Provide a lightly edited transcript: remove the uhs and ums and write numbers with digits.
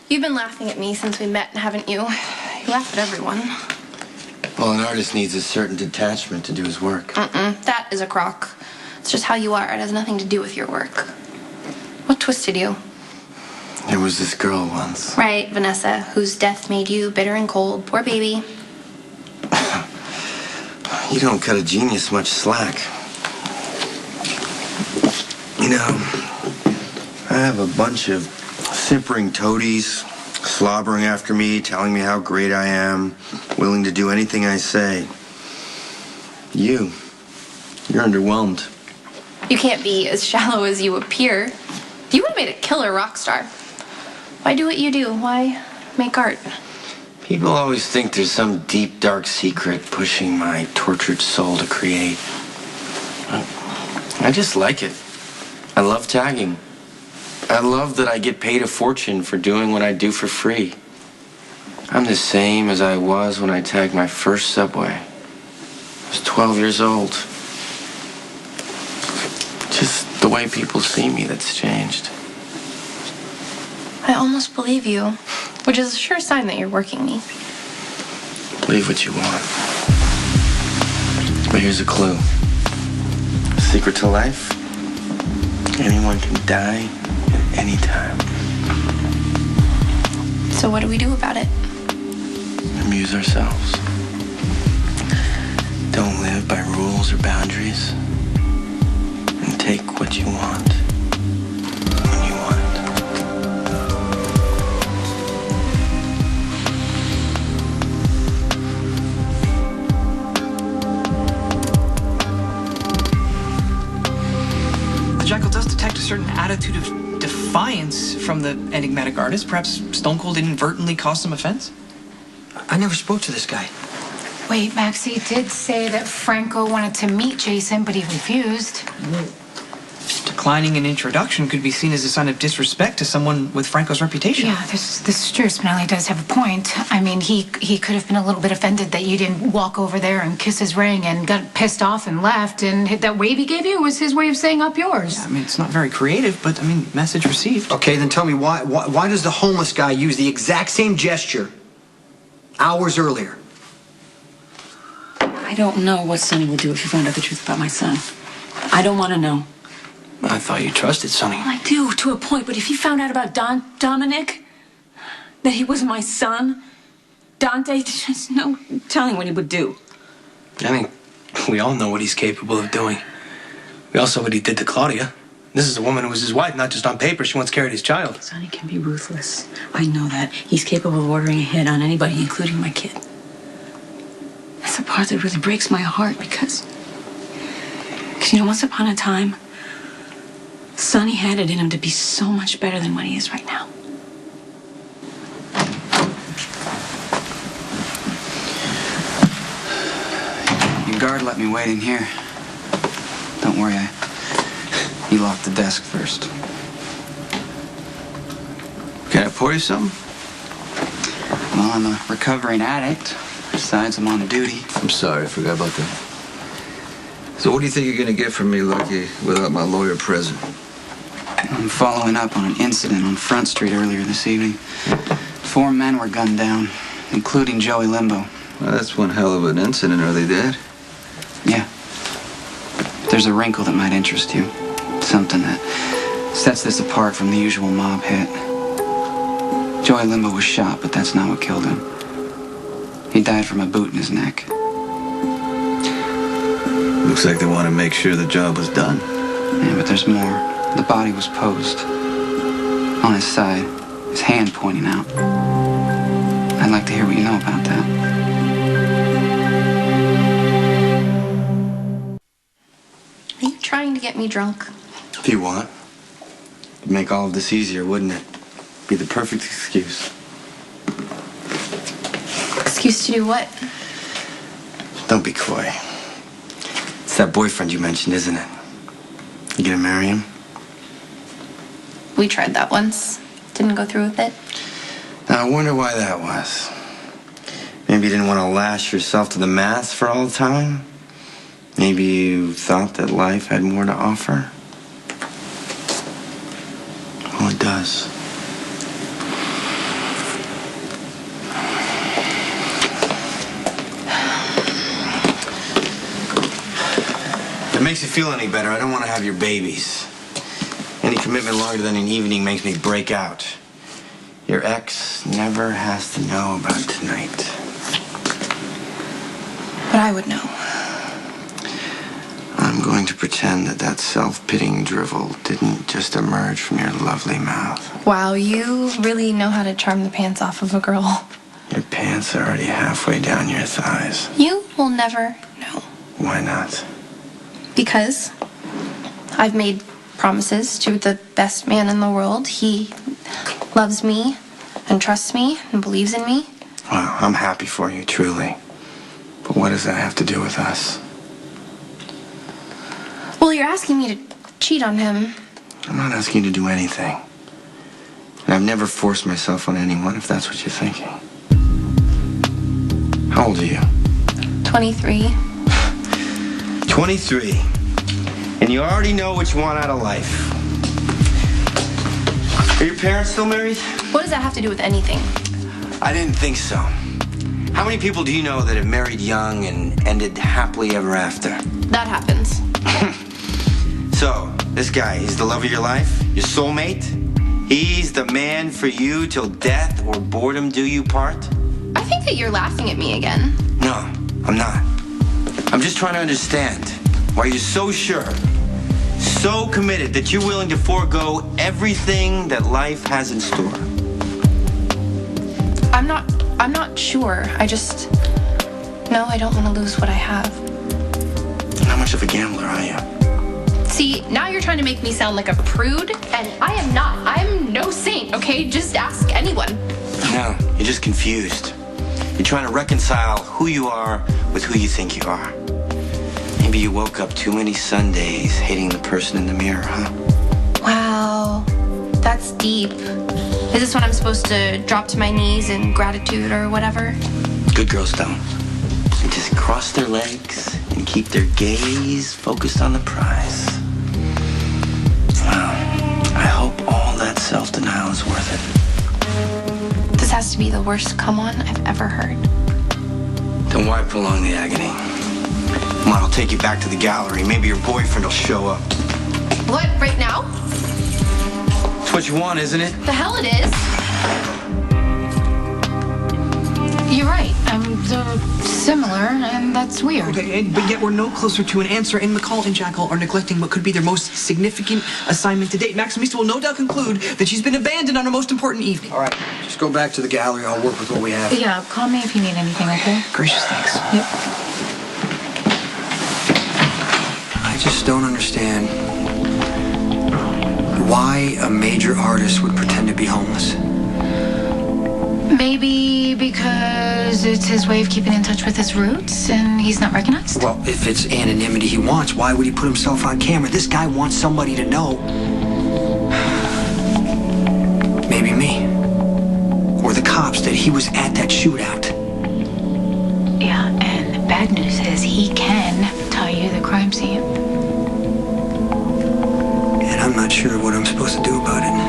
You've been laughing at me since we met, haven't you? You laugh at everyone. Well, an artist needs a certain detachment to do his work. That is a crock. It's just how you are. It has nothing to do with your work. What twisted you? There was this girl once. Right, Vanessa, whose death made you bitter and cold. Poor baby. You don't cut a genius much slack. You know, I have a bunch of simpering toadies slobbering after me, telling me how great I am, willing to do anything I say. You're underwhelmed. You can't be as shallow as you appear. You would have made a killer rock star. Why do what you do? Why make art? People always think there's some deep, dark secret pushing my tortured soul to create. I just like it. I love tagging. I love that I get paid a fortune for doing what I do for free. I'm the same as I was when I tagged my first subway. I was 12 years old. Just the way people see me that's changed. I almost believe you, which is a sure sign that you're working me. Believe what you want. But here's a clue. A secret to life. Anyone can die at any time. So what do we do about it? Amuse ourselves. Don't live by rules or boundaries. And take what you want when you want it. The jackal does detect a certain attitude of defiance from the enigmatic artist. Perhaps Stone Cold inadvertently caused some offense? I never spoke to this guy. Wait, Maxie did say that Franco wanted to meet Jason, but he refused. Declining an introduction could be seen as a sign of disrespect to someone with Franco's reputation. Yeah, this is true. Spinelli does have a point. I mean, he could have been a little bit offended that you didn't walk over there and kiss his ring and got pissed off and left, and that wave he gave you was his way of saying up yours. Yeah, I mean, it's not very creative, but, I mean, message received. Okay, then tell me why does the homeless guy use the exact same gesture hours earlier? I don't know what Sonny would do if he found out the truth about my son. I don't want to know. I thought you trusted Sonny. Well, I do, to a point, but if he found out about Dominic, that he was my son, Dante, there's no telling what he would do. I think we all know what he's capable of doing. We all saw what he did to Claudia. This is a woman who was his wife, not just on paper. She once carried his child. Sonny can be ruthless. I know that. He's capable of ordering a hit on anybody, including my kid. That's the part that really breaks my heart because you know, once upon a time, Sonny had it in him to be so much better than what he is right now. Your guard let me wait in here. Don't worry, he locked the desk first. Can I pour you something? Well, I'm a recovering addict. Besides, I'm on duty. I'm sorry, I forgot about that. So what do you think you're going to get from me, Lucky, without my lawyer present? I'm following up on an incident on Front Street earlier this evening. 4 men were gunned down, including Joey Limbo. Well, that's one hell of an incident. Are they dead? Yeah. There's a wrinkle that might interest you. Something that sets this apart from the usual mob hit. Joey Limbo was shot, but that's not what killed him. He died from a boot in his neck. Looks like they want to make sure the job was done. Yeah, but there's more. The body was posed. On his side, his hand pointing out. I'd like to hear what you know about that. Are you trying to get me drunk? If you want. It'd make all of this easier, wouldn't it? Be the perfect excuse. Excuse to do what? Don't be coy. It's that boyfriend you mentioned, isn't it? You gonna marry him? We tried that once. Didn't go through with it. Now, I wonder why that was. Maybe you didn't want to lash yourself to the mast for all time? Maybe you thought that life had more to offer? Well, it does. makes you feel any better, I don't want to have your babies. Any commitment longer than an evening makes me break out. Your ex never has to know about tonight. But I would know. I'm going to pretend that self-pitying drivel didn't just emerge from your lovely mouth. Wow, you really know how to charm the pants off of a girl. Your pants are already halfway down your thighs. You will never know. Why not? Because I've made promises to the best man in the world. He loves me and trusts me and believes in me. Well, I'm happy for you, truly. But what does that have to do with us? Well, you're asking me to cheat on him. I'm not asking you to do anything. And I've never forced myself on anyone, if that's what you're thinking. How old are you? 23. 23. And you already know what you want out of life. Are your parents still married? What does that have to do with anything? I didn't think so. How many people do you know that have married young and ended happily ever after? That happens. So, this guy, he's the love of your life? Your soulmate? He's the man for you till death or boredom do you part? I think that you're laughing at me again. No, I'm not. I'm just trying to understand why you're so sure, so committed that you're willing to forego everything that life has in store. I'm not sure. I don't want to lose what I have. How much of a gambler are you? See, now you're trying to make me sound like a prude, and I am not. I'm no saint, okay? Just ask anyone. No, you're just confused. You're trying to reconcile who you are with who you think you are. Maybe you woke up too many Sundays hating the person in the mirror, huh? Wow, that's deep. Is this when I'm supposed to drop to my knees in gratitude or whatever? Good girls don't. They just cross their legs and keep their gaze focused on the prize. Wow, I hope all that self-denial is worth it. This has to be the worst come on I've ever heard. Then why prolong the agony? Come on, I'll take you back to the gallery. Maybe your boyfriend will show up. What, right now? It's what you want, isn't it? The hell it is. You're right. They're similar, and that's weird. Okay, but yet we're no closer to an answer, and McCall and Jackal are neglecting what could be their most significant assignment to date. Maxie will no doubt conclude that she's been abandoned on her most important evening. All right, just go back to the gallery. I'll work with what we have. Yeah, call me if you need anything, okay? Gracious thanks. Yep. I just don't understand why a major artist would pretend to be homeless. Maybe because it's his way of keeping in touch with his roots and he's not recognized? Well, if it's anonymity he wants, why would he put himself on camera? This guy wants somebody to know. Maybe me. Or the cops that he was at that shootout. Yeah, and the bad news is he can tie you to the crime scene. And I'm not sure what I'm supposed to do about it.